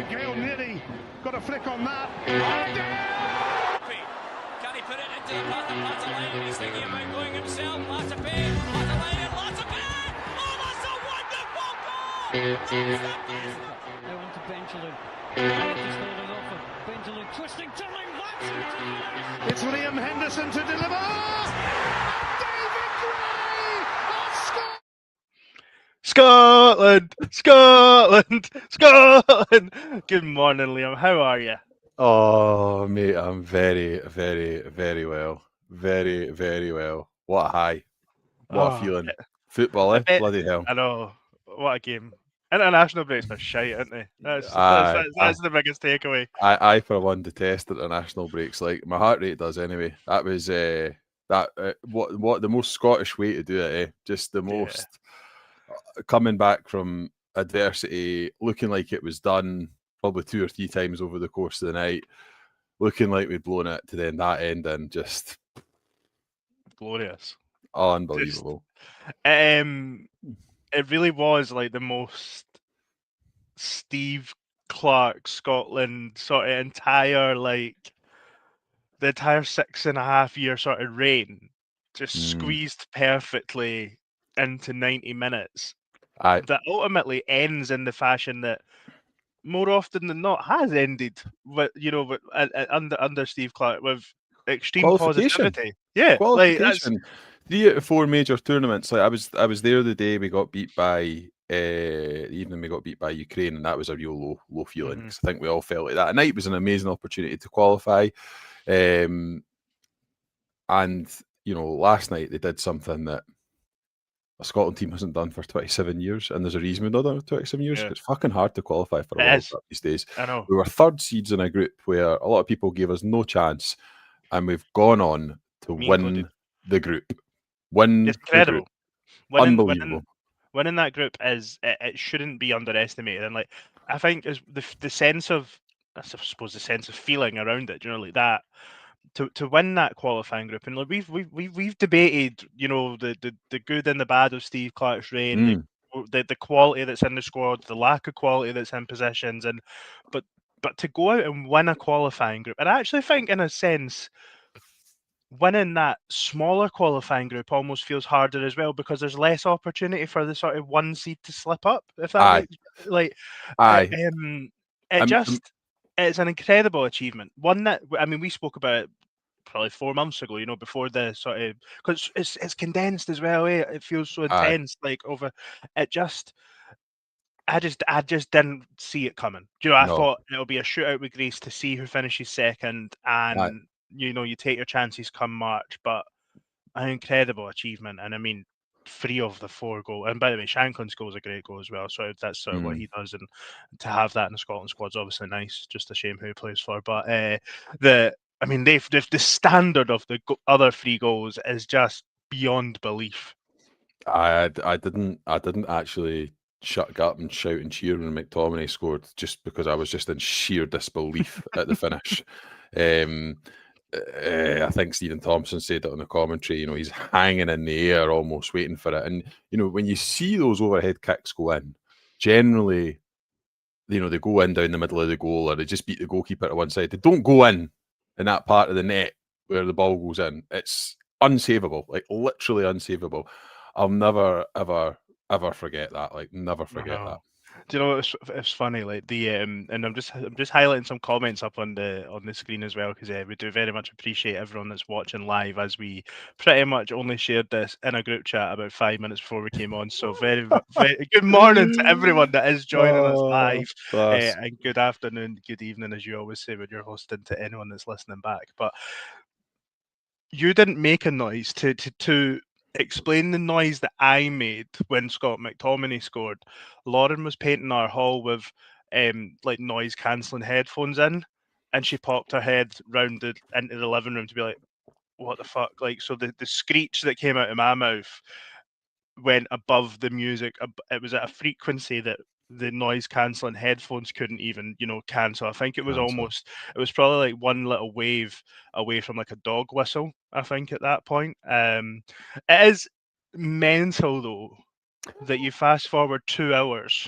Gale nearly got a flick on that. Can he put it into the path of Latterline? He's thinking about going himself. Latterline, and Latterline! Oh, that's a wonderful goal! Now on to Benjamin. Just holding off of Benjamin, twisting, turning, that's It's Liam Henderson to deliver. David Gray of Scotland! Scotland! Scotland! Good morning, Liam. How are you? Oh, mate, I'm very, very, very well. Very, very well. What a high. What a feeling. Football, eh? Bloody hell. I know. What a game. International breaks are shite, aren't they? That's the biggest takeaway. I, for one, detest international breaks. Like, my heart rate does anyway. That was what the most Scottish way to do it, eh? Just the most coming back from adversity, looking like it was done probably 2 or 3 times over the course of the night, looking like we'd blown it to then that end and just glorious. Unbelievable. It really was like the most Steve Clark Scotland sort of entire, like the entire 6.5 year sort of reign just squeezed perfectly into 90 minutes. That ultimately ends in the fashion that more often than not has ended with, under Steve Clark with extreme positivity. Yeah, qualification. Like 3 out of 4 major tournaments. Like I was there the day we got beat by the evening we got beat by Ukraine, and that was a real low feeling because I think we all felt like that. A night was an amazing opportunity to qualify, and last night they did something that a Scotland team hasn't done for 27 years, and there's a reason we've not done it for 27 years. Yeah. It's fucking hard to qualify for a World Cup these days. I know. We were 3rd seeds in a group where a lot of people gave us no chance, and we've gone on to win the group. Win it's incredible. The group. Unbelievable. Winning that group it shouldn't be underestimated, and like I think is the sense of, I suppose, the sense of feeling around it, like that. To win that qualifying group, and like we've debated, the good and the bad of Steve Clark's reign, the quality that's in the squad, the lack of quality that's in positions, but to go out and win a qualifying group, and I actually think in a sense, winning that smaller qualifying group almost feels harder as well because there's less opportunity for the sort of 1 seed to slip up. If that it's an incredible achievement. One that, I mean, we spoke about it probably 4 months ago, before the sort of, because it's condensed as well. It feels so intense, like over it. I just didn't see it coming. I thought it'll be a shootout with Greece to see who finishes second, and you take your chances come March. But an incredible achievement, and I mean, 3 of the 4 goals. And by the way, Shankland's goal is a great goal as well. So that's sort of what he does, and to have that in the Scotland squad's obviously nice. Just a shame who he plays for. But the standard of the other 3 goals is just beyond belief. I didn't actually shut up and shout and cheer when McTominay scored, just because I was just in sheer disbelief at the finish. I think Stephen Thompson said it on the commentary. He's hanging in the air, almost waiting for it. And when you see those overhead kicks go in, generally, they go in down the middle of the goal, or they just beat the goalkeeper to one side. They don't go in that part of the net where the ball goes in. It's unsavable, like literally unsavable. I'll never ever forget that. Like, never forget that. Do you know it's funny? Like and I'm just highlighting some comments up on the screen as well, because we do very much appreciate everyone that's watching live, as we pretty much only shared this in a group chat about 5 minutes before we came on. So very, very good morning to everyone that is joining us live, and good afternoon, good evening, as you always say when you're hosting, to anyone that's listening back. But you didn't make a noise to explain the noise that I made when Scott McTominay scored. Lauren was painting our hall with like noise cancelling headphones in, and she popped her head round into the living room to be like, what the fuck? Like, so the screech that came out of my mouth went above the music. It was at a frequency that the noise cancelling headphones couldn't even, cancel. I think it was it was probably like one little wave away from like a dog whistle, I think, at that point. It is mental though, that you fast forward 2 hours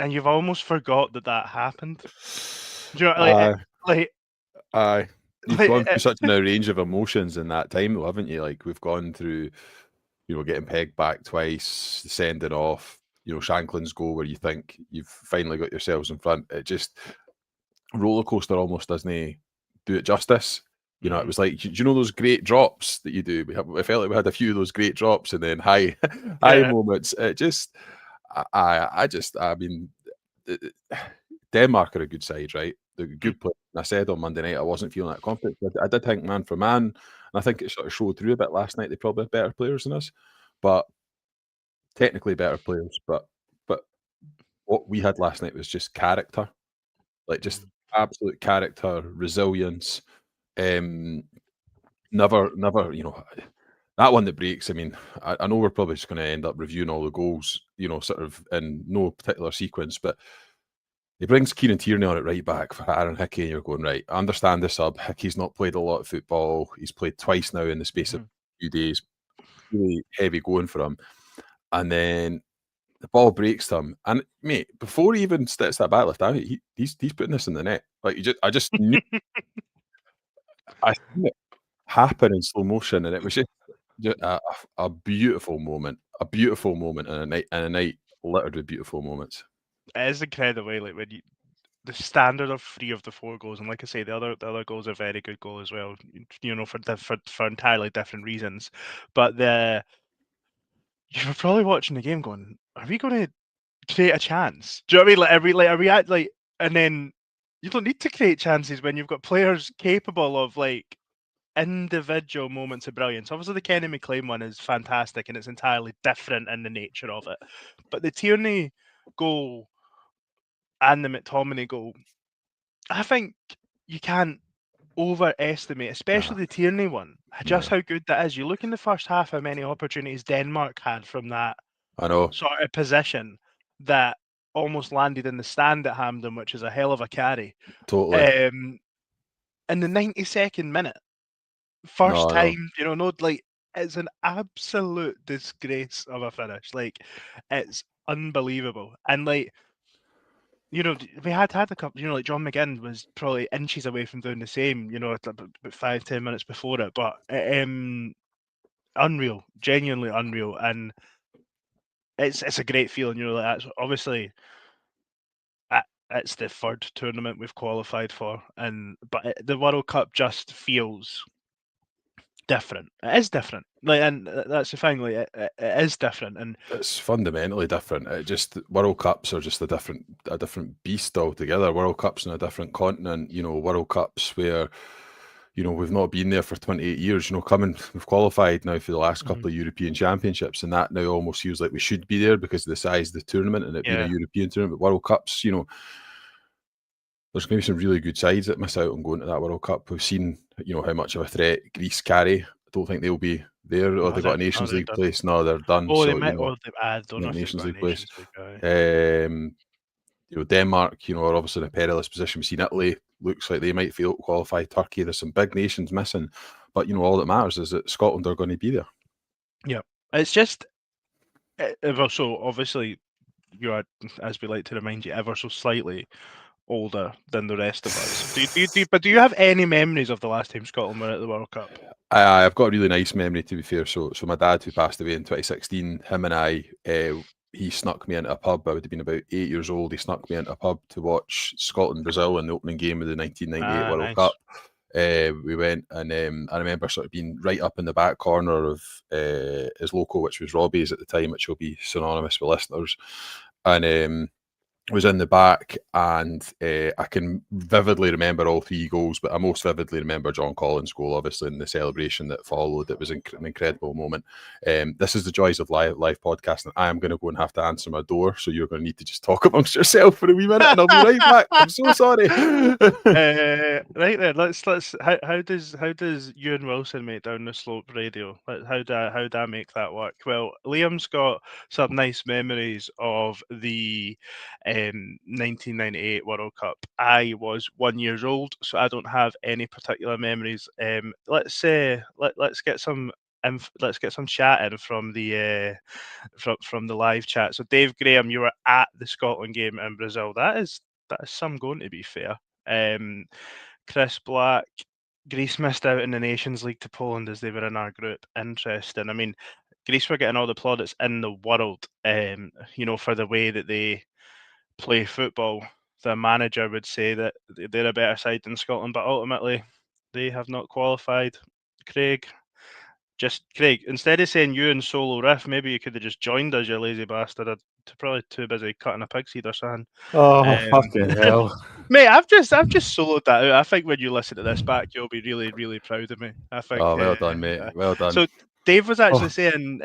and you've almost forgot that happened. Do you know, like, Aye. You've like, gone through such a range of emotions in that time, though, haven't you? Like, we've gone through, getting pegged back twice, sending off, Shanklin's goal where you think you've finally got yourselves in front. It just, roller coaster almost doesn't do it justice. It was like, do you know those great drops that you do? I felt like we had a few of those great drops and then high Yeah. moments. It just, I mean, Denmark are a good side, right? They're a good player. And I said on Monday night I wasn't feeling that confident. I did think man for man, and I think it sort of showed through a bit last night. They probably have better players than us, but technically better players. But what we had last night was just character, like just absolute character, resilience. Never, that one that breaks. I mean, I know we're probably just going to end up reviewing all the goals, sort of in no particular sequence, but he brings Kieran Tierney on it right back for Aaron Hickey, and you're going, right, I understand the sub. Hickey's not played a lot of football. He's played twice now in the space of a few days. Really heavy going for him. And then the ball breaks to him. And, mate, before he even steps that back left out, he's putting this in the net. Like, I just knew. I seen it happen in slow motion, and it was just a beautiful moment. A beautiful moment in a night littered with beautiful moments. It is incredible, like when the standard of 3 of the 4 goals, and like I say, the other goals are very good goal as well. For entirely different reasons. But you were probably watching the game going, "Are we going to create a chance?" Do you know what I mean? Are we at like? And then you don't need to create chances when you've got players capable of like individual moments of brilliance. Obviously, the Kenny McLean one is fantastic, and it's entirely different in the nature of it. But the Tierney goal and the McTominay goal, I think you can't overestimate, especially the Tierney one, just how good that is. You look in the first half how many opportunities Denmark had from that I know. sort of position that almost landed in the stand at Hampden, which is a hell of a carry. Totally. In the 92nd minute, first No, I know. time, it's an absolute disgrace of a finish. Like, it's unbelievable. And like, we had a couple, like John McGinn was probably inches away from doing the same, about 5-10 minutes before it. But unreal, genuinely unreal. And it's a great feeling, like that's obviously it's the 3rd tournament we've qualified for, but the World Cup just feels different. It is different, like, and that's the thing. Like, it is different, and it's fundamentally different. It just World Cups are just a different beast altogether. World Cups in a different continent. World Cups where we've not been there for 28 years. We've qualified now for the last couple of European Championships, and that now almost feels like we should be there because of the size of the tournament and it being a European tournament. World Cups, there's going to be some really good sides that miss out on going to that World Cup. We've seen, how much of a threat Greece carry. I don't think they'll be there, or they've got a Nations League place. No, they're done. Oh, so, they might. Or I don't know if Nations they've got League a Nations place. League. Denmark, are obviously in a perilous position. We've seen Italy. Looks like they might fail to qualify. Turkey. There's some big nations missing, but all that matters is that Scotland are going to be there. Yeah, it's just ever so obviously you are, as we like to remind you, ever so slightly older than the rest of us. Do you have any memories of the last time Scotland were at the World Cup? I've got a really nice memory, to be fair. So my dad, who passed away in 2016, him and I, he snuck me into a pub. I would have been about 8 years old. He snuck me into a pub to watch Scotland-Brazil in the opening game of the 1998 World Cup. We went, and I remember sort of being right up in the back corner of his local, which was Robbie's at the time, which will be synonymous with listeners. And was in the back, and I can vividly remember all 3 goals, but I most vividly remember John Collins' goal, obviously, in the celebration that followed. It was an incredible moment. This is the joys of live podcasting. I am going to go and have to answer my door, so you're going to need to just talk amongst yourself for a wee minute, and I'll be right back. I'm so sorry. Right then, let's. How does Ewan Wilson make Down the Slope radio? How do I make that work? Well, Liam's got some nice memories of the 1998 World Cup. I was 1 year old, so I don't have any particular memories. Let's get some let's get some chatting from the from the live chat. So Dave Graham, you were at the Scotland game in Brazil. That is some going, to be fair. Chris Black, Greece missed out in the Nations League to Poland as they were in our group. Interesting. I mean, Greece were getting all the plaudits in the world, for the way that they play football. The manager would say that they're a better side than Scotland, but ultimately they have not qualified. Craig, instead of saying you and solo riff, maybe you could have just joined us, you lazy bastard. I'm probably too busy cutting a pig's head or something. Oh, fucking hell. Mate, I've just soloed that out. I think when you listen to this back, you'll be really, really proud of me. I think. Oh, well done, mate. Well done. So Dave was actually saying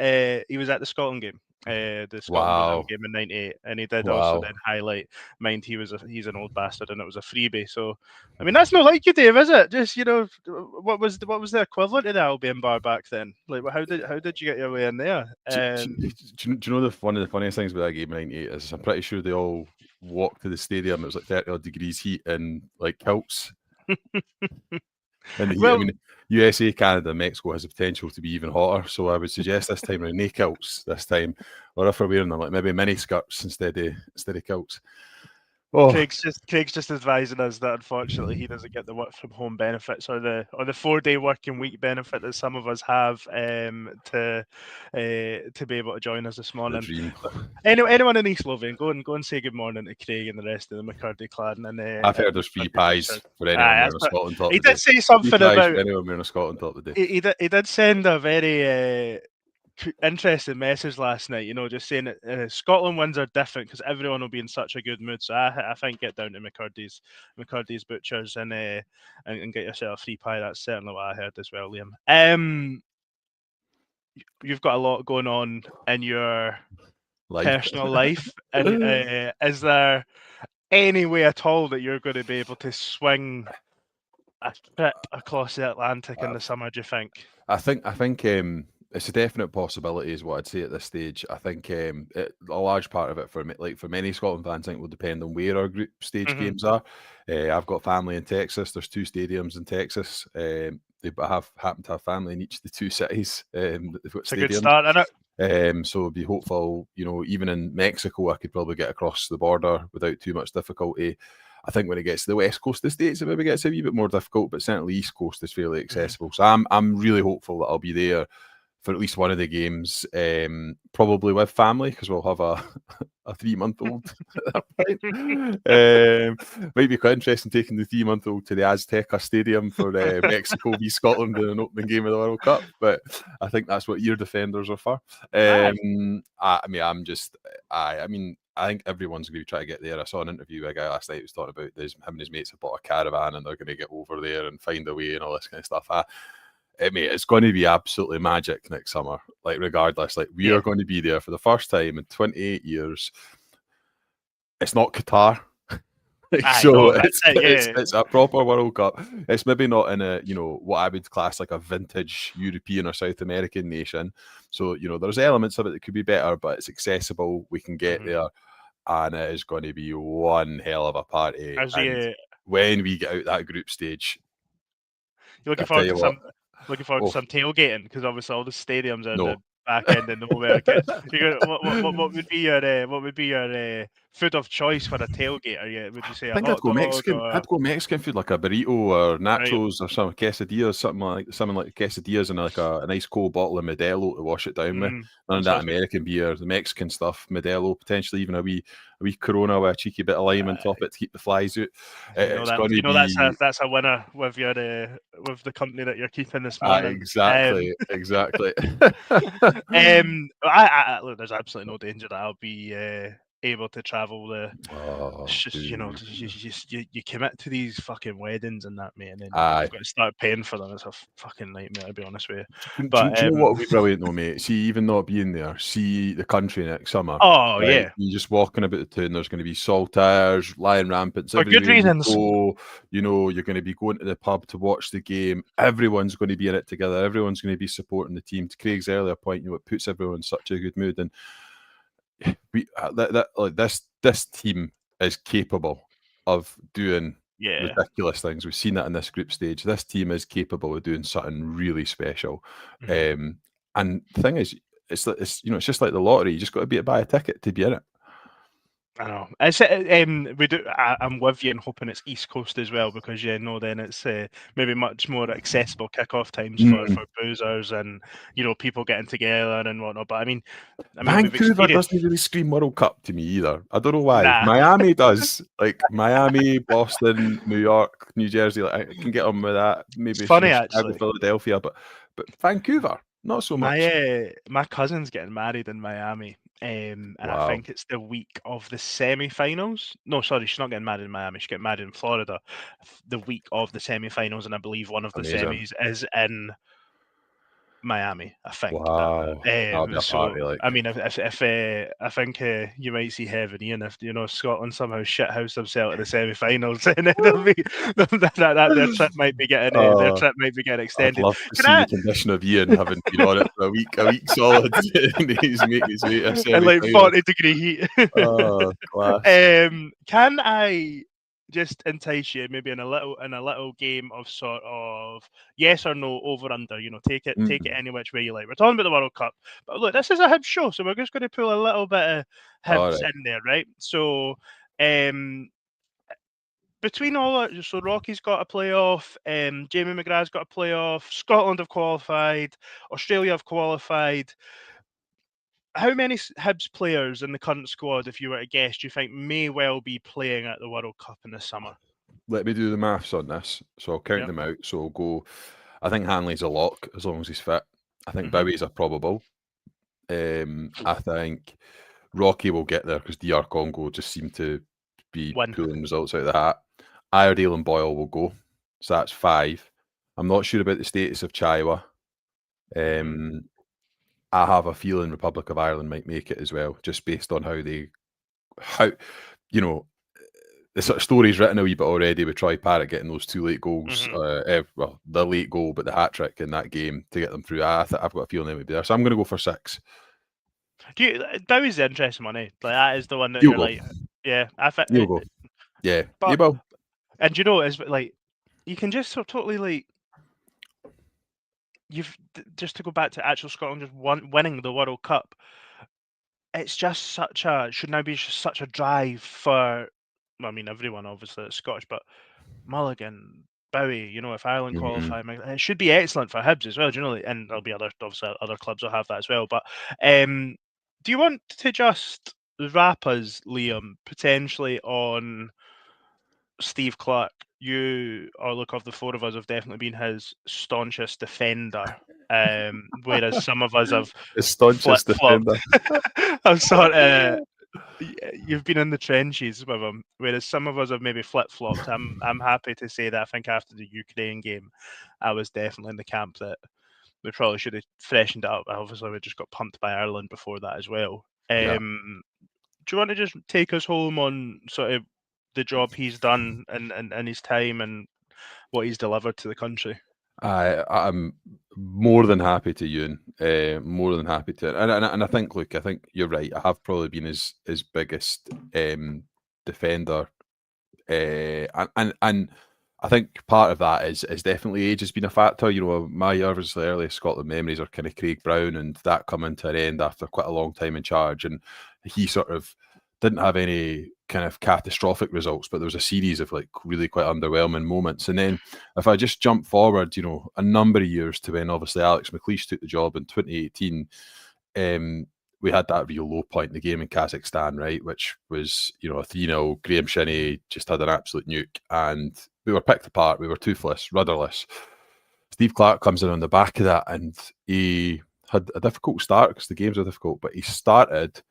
he was at the Scotland game, the Scotland game in '98, and he did also then highlight, mind he's an old bastard, and it was a freebie. So, I mean, that's not like you, Dave, is it? Just what was the equivalent of the Albion bar back then? Like, how did you get your way in there? Do you know one of the funniest things about that game in '98 is I'm pretty sure they all walked to the stadium. It was like 30 odd degrees heat and like kilts. And I mean, USA, Canada, Mexico has the potential to be even hotter. So I would suggest this time around, no kilts this time, or if we're wearing them, like maybe mini skirts instead of kilts. Oh. Craig's just advising us that unfortunately he doesn't get the work from home benefits or the 4-day working week benefit that some of us have to be able to join us this morning. Anyone in East Lothian, go and say good morning to Craig and the rest of the McCurdy clan. And I've heard there's free pies for anyone wearing a Scotland top. He did say something about anyone wearing a Scotland top today. He did send a very interesting message last night, just saying that Scotland wins are different because everyone will be in such a good mood. So I think get down to McCurdy's Butchers and get yourself a free pie. That's certainly what I heard as well, Liam. You've got a lot going on in your personal life, and is there any way at all that you're going to be able to swing a trip across the Atlantic in the summer? Do you think? I think it's a definite possibility, is what I'd say at this stage. I think a large part of it for many Scotland fans, I think will depend on where our group stage games are. I've got family in Texas. There's 2 stadiums in Texas. They happen to have family in each of the 2 cities. They've got it's a good start, isn't it? So be hopeful. Even in Mexico, I could probably get across the border without too much difficulty. I think when it gets to the west coast of the States, it maybe gets a wee bit more difficult, but certainly east coast is fairly accessible. So I'm really hopeful that I'll be there for at least one of the games, probably with family, because we'll have a 3-month-old at that point. Might be quite interesting taking the 3-month-old to the Azteca Stadium for Mexico v Scotland in an opening game of the World Cup, but I think that's what your defenders are for. I think everyone's going to try to get there. I saw an interview with a guy last night who was talking about him and his mates have bought a caravan and they're going to get over there and find a way and all this kind of stuff. It's going to be absolutely magic next summer. Like, regardless, we are going to be there for the first time in 28 years. It's not Qatar. It's a proper World Cup. It's maybe not in a, what I would class like a vintage European or South American nation. So, there's elements of it that could be better, but it's accessible. We can get there, and it is going to be one hell of a party. When we get out that group stage, you're looking forward to some tailgating, because obviously all the stadiums are in the back end of nowhere. What would be your food of choice for a tailgate? Would you say I'd go Mexican? I'd go Mexican food, like a burrito or nachos or some quesadillas, something like quesadillas, and like a nice cold bottle of Modelo to wash it down with. None of that American beer. The Mexican stuff, Modelo, potentially even a wee Corona with a cheeky bit of lime on top it to keep the flies out. That's a winner with the company that you're keeping this morning. Exactly. Look, there's absolutely no danger that I'll be able to travel you commit to these fucking weddings and that, mate, and then you've got to start paying for them. It's a fucking nightmare, to be honest with you. But do you know what would be brilliant though, mate? See, even not being there, see the country next summer. Oh, right? Yeah. You're just walking about the town, there's going to be saltires, lion rampants. For good reasons. You're going to be going to the pub to watch the game. Everyone's going to be in it together. Everyone's going to be supporting the team. To Craig's earlier point, it puts everyone in such a good mood. And this team is capable of doing ridiculous things. We've seen that in this group stage. This team is capable of doing something really special. And the thing is, it's just like the lottery. You just got to buy a ticket to be in it. I know. It's we do. I'm with you and hoping it's East Coast as well, because then it's maybe much more accessible kickoff times for boozers and people getting together and whatnot. But I mean, we've Vancouver experienced. doesn't really scream World Cup to me either. I don't know why. Nah. Miami does. Like Miami, Boston, New York, New Jersey. Like, I can get on with that. Maybe It's funny, Chicago, actually. Philadelphia, but Vancouver, not so much. My cousin's getting married in Miami, and Wow. I think it's the week of the semi-finals. No, sorry, she's not getting married in Miami. She's getting married in Florida the week of the semi-finals, and I believe one of the semis is in Miami, I think. Wow. That'll be a So party, like. I mean, if I think you might see heaven, Ian, if Scotland somehow shithouse themselves in the semi-finals, then it'll be their trip might be getting extended. I'd love to see the condition of Ian having been on it for a week solid, and he's making his way to a semi-final. And like 40-degree heat. Oh, class. Can I just entice you maybe in a little game of sort of yes or no, over under, take it any which way you like. We're talking about the World Cup, but look, this is a Hibs show, so we're just going to pull a little bit of Hibs in there, right? So between so Rocky's got a playoff, Jamie McGrath's got a playoff, Scotland have qualified, Australia have qualified. How many Hibs players in the current squad, if you were to guess, do you think may well be playing at the World Cup in the summer? Let me do the maths on this. So I'll count them out. So I'll go, I think Hanley's a lock as long as he's fit. I think Bowie's a probable. I think Rocky will get there because DR Congo just seem to be pulling results out of the hat. Iredale and Boyle will go. So that's 5. I'm not sure about the status of Chaiwa. I have a feeling Republic of Ireland might make it as well, just based on how the sort of story's written a wee bit already with Troy Parrott getting those 2 late goals. Well, the late goal, but the hat trick in that game to get them through. I've got a feeling they would be there, so I'm going to go for 6. Bowie's the interesting one, eh? Like that is the one that You'll you're go. like, yeah, I think you'll go. Yeah, but, you will. And it's like you can just sort of totally like. Just to go back to actual Scotland just winning the World Cup, it's just should now be such a drive for, I mean, everyone obviously that's Scottish, but Mulligan, Bowie, if Ireland qualify, it should be excellent for Hibs as well, and there'll be other clubs will have that as well. But do you want to just wrap us, Liam, potentially on Steve Clark? You, or look, of the 4 of us, have definitely been his staunchest defender, whereas some of us have his staunchest defender. I've sort of you've been in the trenches with him, whereas some of us have maybe flip-flopped. I'm happy to say that I think after the Ukraine game, I was definitely in the camp that we probably should have freshened it up. Obviously, we just got pumped by Ireland before that as well. Do you want to just take us home on sort of the job he's done in his time and what he's delivered to the country? I'm more than happy to, Ewan. More than happy to, and I think, look, I think you're right. I have probably been his biggest defender, and I think part of that is definitely age has been a factor. My obviously earliest Scotland memories are kind of Craig Brown and that coming to an end after quite a long time in charge, and he sort of didn't have any kind of catastrophic results, but there was a series of like really quite underwhelming moments. And then if I just jump forward, a number of years to when obviously Alex McLeish took the job in 2018, we had that real low point in the game in Kazakhstan, right, which was, a 3-0. Graham Shinney just had an absolute nuke, and we were picked apart. We were toothless, rudderless. Steve Clark comes in on the back of that, and he had a difficult start because the games are difficult, but he started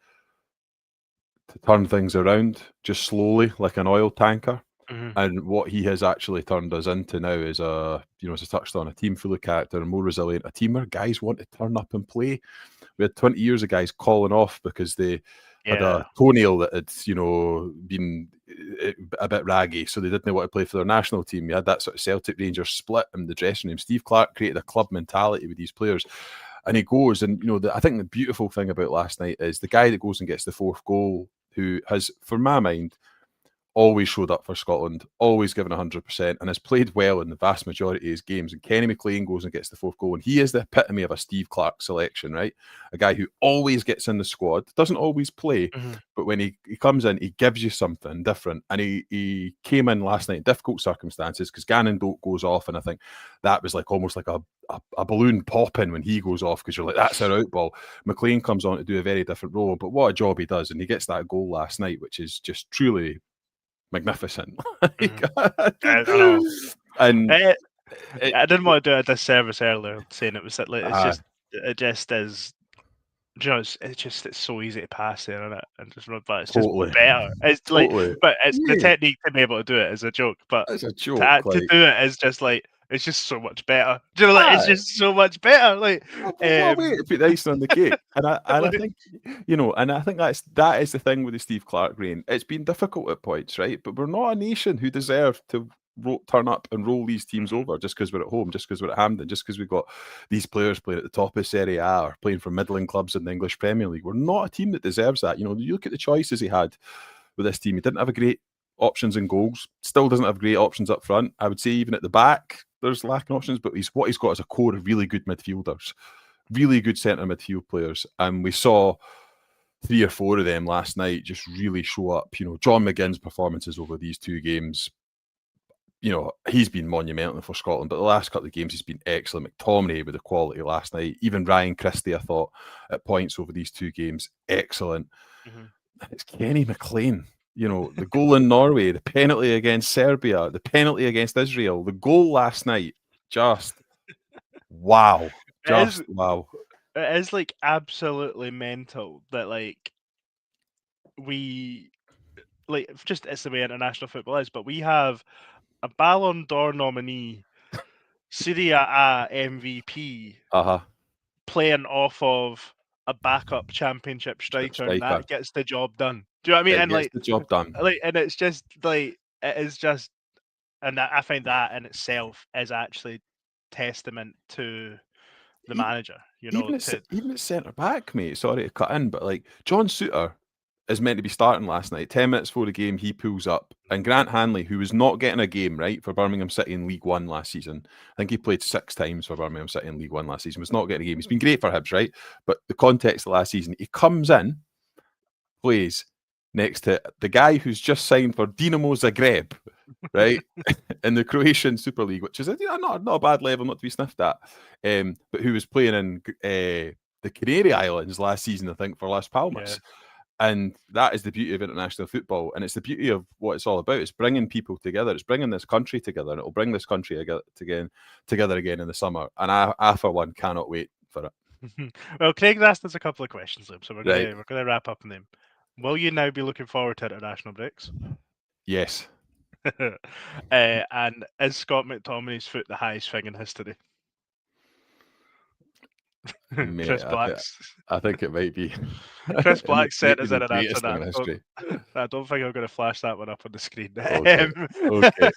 to turn things around just slowly, like an oil tanker. And what he has actually turned us into now is as I touched on, a team full of character and more resilient, a team where guys want to turn up and play. We had 20 years of guys calling off because they had a toenail that had, been a bit raggy, so they didn't want to play for their national team. You had that sort of Celtic Rangers split in the dressing room. Steve Clark created a club mentality with these players. And he goes, and I think the beautiful thing about last night is the guy that goes and gets the 4th goal, who has, for my mind, always showed up for Scotland, always given 100%, and has played well in the vast majority of his games. And Kenny McLean goes and gets the 4th goal, and he is the epitome of a Steve Clarke selection, right? A guy who always gets in the squad, doesn't always play, but when he comes in, he gives you something different. And he came in last night in difficult circumstances because Gannon Doak goes off, and I think that was like almost like a balloon popping when he goes off, because you're like, that's our out ball. McLean comes on to do a very different role, but what a job he does, and he gets that goal last night, which is just truly magnificent. I know. And I didn't want to do a disservice earlier saying it was like it just is. You know, it's so easy to pass there, isn't it? And just but it's just better. It's like, but it's the technique to be able to do it is a joke. But it's a joke. To do it is just like, it's just so much better. Do you know, like, it's just so much better. Like, what a way to put the icing on the cake. And I think, you know, and I think that is the thing with the Steve Clarke reign. It's been difficult at points, right? But we're not a nation who deserve to turn up and roll these teams over just because we're at home, just because we're at Hampden, just because we've got these players playing at the top of Serie A or playing for middling clubs in the English Premier League. We're not a team that deserves that. You know, you look at the choices he had with this team. He didn't have a great options in goals, still doesn't have great options up front. I would say even at the back, there's lacking options, but what he's got is a core of really good midfielders, really good centre midfield players. And we saw 3 or 4 of them last night just really show up. You know, John McGinn's performances over these 2 games, you know, he's been monumental for Scotland, but the last couple of games he's been excellent. McTominay with the quality last night. Even Ryan Christie, I thought, at points over these 2 games, excellent. It's Kenny McLean. You know, the goal in Norway, the penalty against Serbia, the penalty against Israel, the goal last night, just wow. Wow. It is like absolutely mental that like just it's the way international football is, but we have a Ballon d'Or nominee, Serie A MVP, playing off of a backup championship striker, and that gets the job done. Do you know what I mean? It and gets like the job done. Like, and it's just like it is just, and I find that in itself is actually testament to the manager. You know, even at centre back, mate. Sorry to cut in, but like John Souttar is meant to be starting last night. 10 minutes before the game, he pulls up, and Grant Hanley, who was not getting a game right for Birmingham City in League One last season, I think he played 6 times for Birmingham City in League One last season, was not getting a game. He's been great for Hibs, right? But the context of last season, he comes in, plays next to the guy who's just signed for Dinamo Zagreb, right, in the Croatian Super League, which is not a bad level, not to be sniffed at, but who was playing in the Canary Islands last season, I think, for Las Palmas. Yeah. And that is the beauty of international football, and it's the beauty of what it's all about. It's bringing people together. It's bringing this country together, and it'll bring this country together again in the summer. And I for one, cannot wait for it. Well, Craig's asked us a couple of questions, Liam, so we're going to wrap up on them. Will you now be looking forward to international breaks? Yes. And is Scott McTominay's foot the highest thing in history? Mate, Chris Black's. I think it might be. Chris Black sent us in an answer that. I don't think I'm going to flash that one up on the screen. Okay.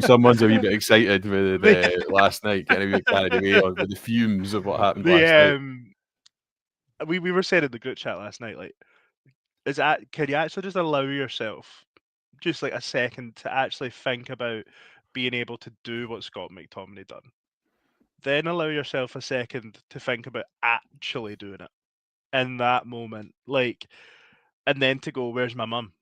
Someone's a wee bit excited with last night, getting a wee carried away with the fumes of what happened last night. We were saying in the group chat last night, like, can you actually just allow yourself just like a second to actually think about being able to do what Scott McTominay done? Then allow yourself a second to think about actually doing it in that moment, like, and then to go, "Where's my mum?"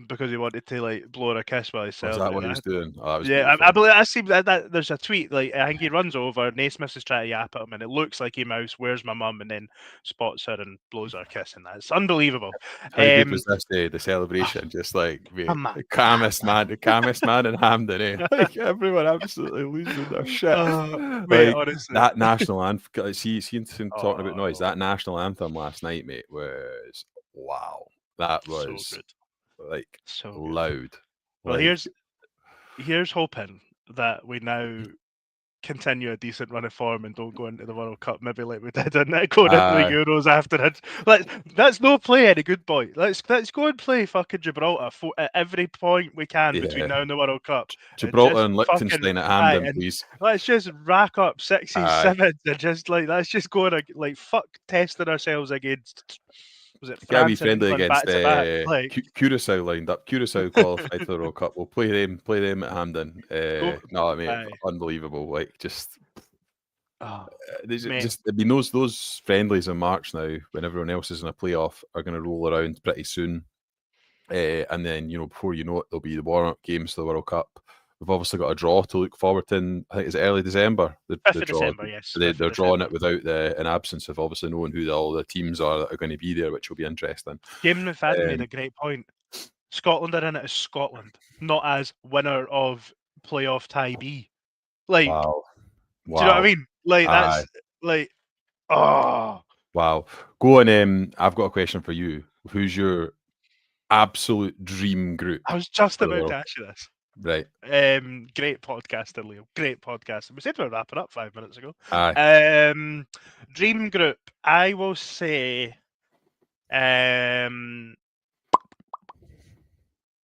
Because he wanted to like blow her a kiss while he's celebrating. Was that what he was doing? Oh, yeah, I believe I see that there's a tweet. Like, I think he runs over, Naismith is trying to yap at him, and it looks like he mouths, "Where's my mum?" and then spots her and blows her a kiss, and that's unbelievable. How good was this day? The celebration, just like the calmest man in Hampden, eh? Like everyone absolutely losing their shit. Mate, honestly, that national anthem. See, talking about noise. That national anthem last night, mate, was wow. That was so good. Like so loud. Well, like, here's hoping that we now continue a decent run of form and don't go into the World Cup maybe like we did and going into the Euros after it. Let's not play any good boy. Let's go and play fucking Gibraltar at every point we can between now and the World Cup. Gibraltar and Liechtenstein at Hampden, please. Let's just rack up 6s, 7s and just like let's just go and like fuck testing ourselves against was it Get a wee France and friendly England against back to back? Like, Curacao lined up. Curacao qualified for the World Cup. We'll play them at Hampden. Go- No, I mean, aye. unbelievable. Like, just Oh, there's mate. just, I mean, those friendlies in March now, when everyone else is in a playoff, are going to roll around pretty soon. And then, before you know it, there'll be the warm-up games for the World Cup. We've obviously got a draw to look forward to in, I think it's early December. 5th of December, yes. They're 5th of drawing December. it without an absence of obviously knowing who all the teams are that are going to be there, which will be interesting. Damon McFadden made a great point. Scotland are in it as Scotland, not as winner of playoff tie B. Like, Wow. do you know what I mean? Like, that's Aye. like, oh. Wow. Go on. I've got a question for you. Who's your absolute dream group? I was just for the about World? to ask you this. Right. Great podcasting, Leo. Great podcasting. We said we were wrapping up 5 minutes ago. Aye. Dream group. I will say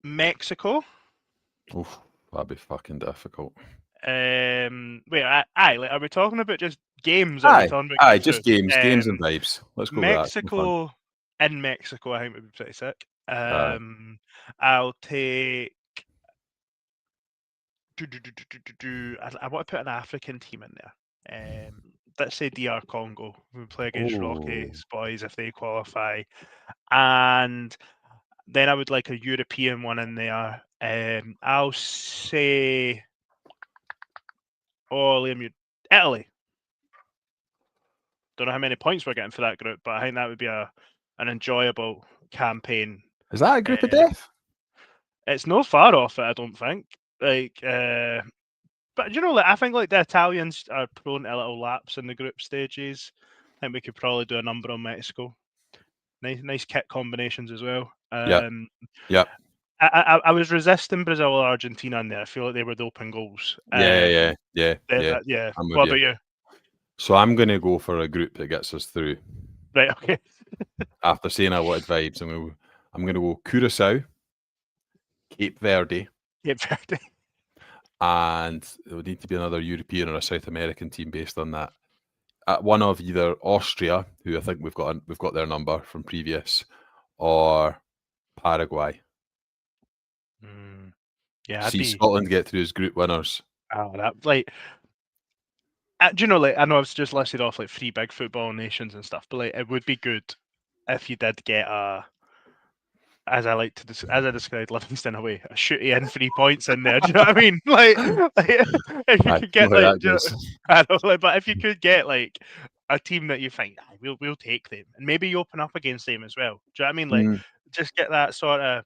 Mexico. Oof, that'd be fucking difficult. Wait, like, are we talking about just games? Or are we talking about Just games and vibes. Let's go Mexico. with that. In Mexico, I think would be pretty sick. I'll take. I want to put an African team in there. Let's say DR Congo. We play against Rocky's boys if they qualify, and then I would like a European one in there. I'll say, Liam, Italy. Don't know how many points we're getting for that group, but I think that would be an enjoyable campaign. Is that a group of death? It's no far off it, I don't think. Like, but I think like the Italians are prone to a little lapse in the group stages. I think we could probably do a number on Mexico. Nice kit combinations as well. Yeah. I was resisting Brazil or Argentina in there. I feel like they were the open goals. Yeah. I'm what about you? So I'm going to go for a group that gets us through. Right. Okay. After saying I wanted vibes, I'm going to go Curacao, Cape Verde. And it would need to be another European or a South American team based on that. One of either Austria, who I think we've got their number from previous, or Paraguay. Yeah, Scotland get through as group winners. Oh, that like. I know I've just listed off like 3 big football nations and stuff, but like it would be good if you did get as I described Livingston away, a shooty in 3 points in there. Do you know what I mean? Like if you could get but if you could get like a team that you think we'll take them, and maybe you open up against them as well. Do you know what I mean? Like just get that sort of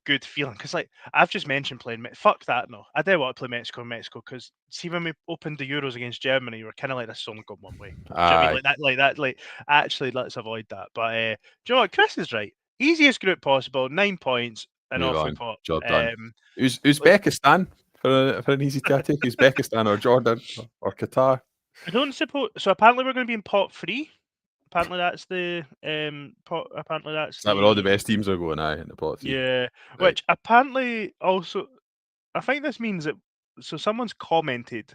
good feeling, because like I've just mentioned playing. Fuck that, no. I do want to play Mexico, because see when we opened the Euros against Germany, we were kind of like this song going one way. Do you know what I mean? Like actually let's avoid that. But do you know what? Chris is right. Easiest group possible, 9 points, and off we pop. Job done. Uzbekistan for an easy take? Uzbekistan or Jordan or Qatar? I don't suppose. So apparently we're going to be in pot 3. Apparently that's the pot. Apparently that's where all the best teams are going. In the pot 3. Yeah, right. Which apparently also, I think this means that. So someone's commented.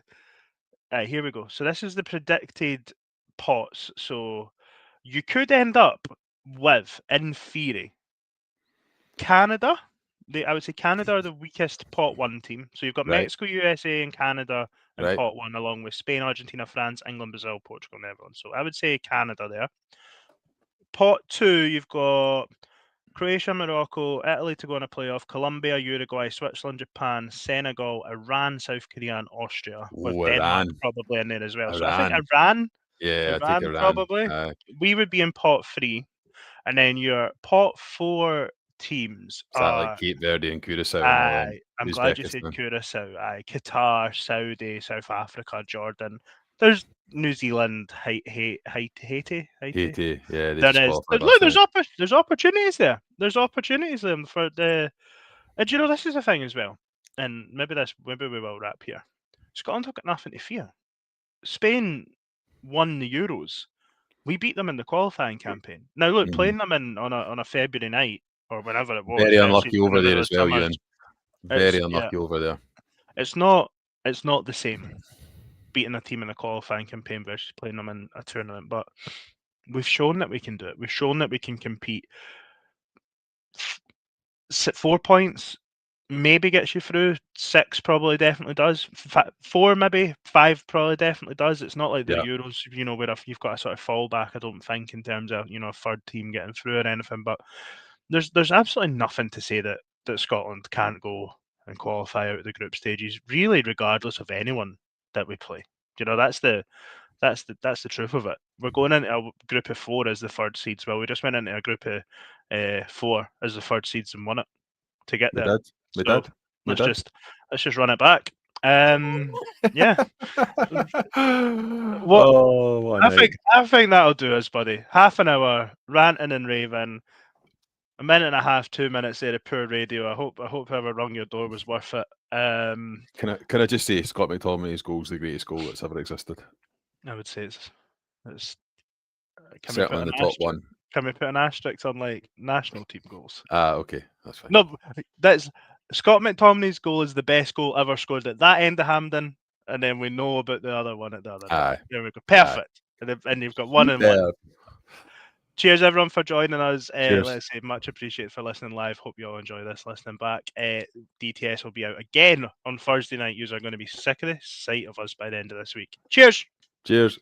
Here we go. So this is the predicted pots. So you could end up with, in theory, Canada. I would say Canada are the weakest pot 1 team. So you've got Mexico, USA, and Canada in pot 1, along with Spain, Argentina, France, England, Brazil, Portugal, and everyone. So I would say Canada there. Pot 2, you've got Croatia, Morocco, Italy to go on a playoff, Colombia, Uruguay, Switzerland, Japan, Senegal, Iran, South Korea, and Austria. With Denmark probably in there as well. So I think Iran. Yeah, I take Iran. Probably. We would be in pot 3. And then your pot 4 teams are like Cape Verde and Curacao. I'm glad you said Curacao. Qatar, Saudi, South Africa, Jordan. There's New Zealand, Haiti. Yeah, there's opportunities there. There's opportunities there for the. And this is the thing as well. And maybe we will wrap here. Scotland have got nothing to fear. Spain won the Euros. We beat them in the qualifying campaign. Now look, playing them on a February night or whenever it was. Very unlucky over there as well, Ewan. Very unlucky over there. It's not the same beating a team in a qualifying campaign versus playing them in a tournament, but we've shown that we can do it. We've shown that we can compete. 4 points maybe gets you through. 6 probably definitely does. 4 maybe. 5 probably definitely does. It's not like the Yeah. Euros, where if you've got a sort of fallback, I don't think, in terms of, a third team getting through or anything. But there's absolutely nothing to say that Scotland can't go and qualify out of the group stages, really, regardless of anyone that we play. That's the truth of it. We're going into a group of 4 as the third seeds. Well, we just went into a group of 4 as the third seeds and won it to get We there. did. We So did. let's just run it back. Yeah. What Oh, what a night. I think that'll do us, buddy. Half an hour ranting and raving. A minute and a half, 2 minutes there of poor radio. I hope whoever rung your door was worth it. Can I just say Scott McTominay's goal is the greatest goal that's ever existed? I would say it's Certainly in the top one. Can we put an asterisk on like national team goals? Okay, that's fine. No, that's Scott McTominay's goal is the best goal ever scored at that end of Hampden, and then we know about the other one at the other end. Aye. There we go. Perfect. And you've got one and one. Yeah. Cheers, everyone, for joining us. Cheers. Let's say much appreciated for listening live. Hope you all enjoy this listening back. DTS will be out again on Thursday night. You are going to be sick of the sight of us by the end of this week. Cheers. Cheers.